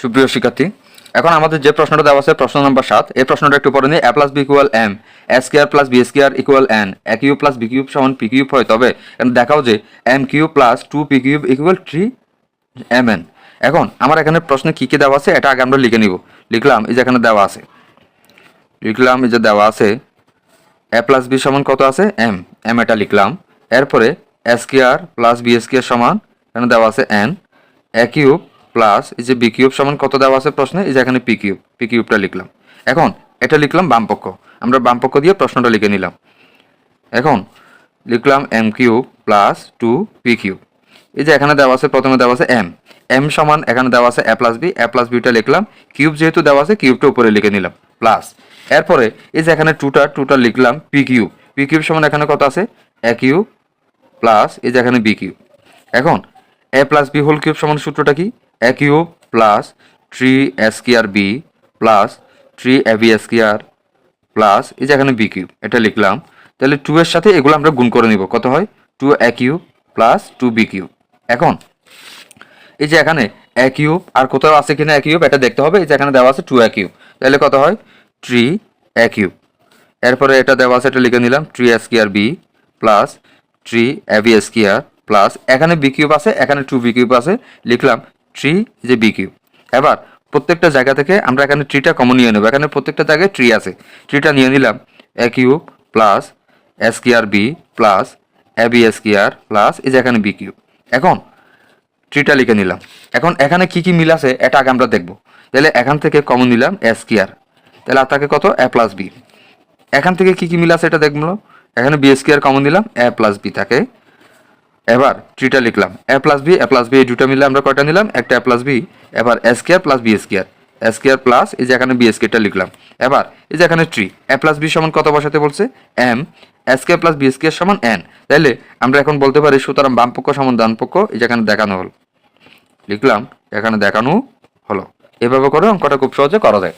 সুপ্রিয় শিক্ষার্থী, এখন আমাদের যে প্রশ্নটা দেওয়া আছে প্রশ্ন নম্বর 7, এই প্রশ্নটা একটু পড়ে নিই। a plus b equal m, a square plus B square equal n, a cube plus b cube সমান পি কিউব হয়, তবে দেখাও যে m cube plus 2 p cube equal 3 mn। এখন আমার এখানে প্রশ্নে কী কী দেওয়া আছে এটা আগে আমরা লিখে নিব। লিখলাম এই যে এখানে দেওয়া আছে, এ প্লাস বি সমান কত আছে এম, এটা লিখলাম। এরপরে এ স্কোয়ার প্লাস বি স্কোয়ার সমান এখানে দেওয়া আছে এন, এ কিউব প্লাস এই যে বি কিউব সমান কত দেওয়া আছে প্রশ্নে, এই যে এখানে পি কিউবটা লিখলাম। এখন এটা লিখলাম বাম পক্ষ, আমরা বাম পক্ষ দিয়ে প্রশ্নটা লিখে নিলাম। এখন লিখলাম m cube plus 2 p cube. এই যে এখানে দেওয়া আছে, প্রথমে দেওয়া আছে এম সমান এখানে দেওয়া আছে এ প্লাস বিটা লিখলাম, কিউব যেহেতু দেওয়া আছে কিউবটা উপরে লিখে নিলাম প্লাস। এরপরে এই যে এখানে টুটা লিখলাম পি কিউব সমান এখানে কত আছে এ কিউব প্লাস এই যে এখানে বি কিউব। এখন A plus B whole cube সমান সূত্রটা কি, A cube plus 3 square B plus 3 ab square plus এই যে এখানে বি কিউব, এটা লিখলাম। তাহলে 2 এর সাথে এগুলো আমরা গুণ করে নিব, কত হয় 2a cube plus 2b cube. এখন এই যে এখানে এ কিউব আর কোথাও আছে কিনা এ কিউব এটা দেখতে হবে। এই যে এখানে দেওয়া আছে 2a কিউব, তাহলে কত হয় 3a কিউব। এরপরে এটা দেওয়া আছে, এটা লিখে নিলাম 3 square B plus 3ab square plus এখানে বি কিউব আছে, এখানে 2b কিউব আছে, লিখলাম 3 যে বি কিউব। এবার প্রত্যেকটা জায়গা থেকে আমরা এখানে 3টা কমন নিয়ে নেব, এখানে প্রত্যেকটা জায়গায় 3 আছে, 3টা নিয়ে নিলাম। A cube plus square B plus ab square plus এই যে এখানে বি কিউব। এখন 3টা লিখে নিলাম। এখন এখানে কি কি মিল আছে এটা আগে আমরা দেখব। তাহলে এখান থেকে কমন নিলাম এ স্কোয়ার, তাহলে আর থাকে কত এ প্লাস বি। এখান থেকে কি কি মিল আছে এটা দেখবো। এখানে বি স্কোয়ার কমন দিলাম, এ প্লাস বি থাকে। এবার 3টা লিখলাম এ প্লাস বি এই দুটো মিলে আমরা কয়টা নিলাম, একটা এ প্লাস বি। এবার A square plus B square plus এই যে এখানে বি স্কোয়ারটা লিখলাম। এবার এই যে এখানে 3 এ প্লাস বি সমান কত বসাতে বলছে M, a square plus B square সমান এন। তাহলে আমরা এখন বলতে পারি সুতরাং বাম পক্ষ সমান ডান পক্ষ, এই যে এখানে দেখানো হলো, লিখলাম এখানে দেখানো হলো। এভাবে করে অঙ্কটা খুব সহজে করা যায়।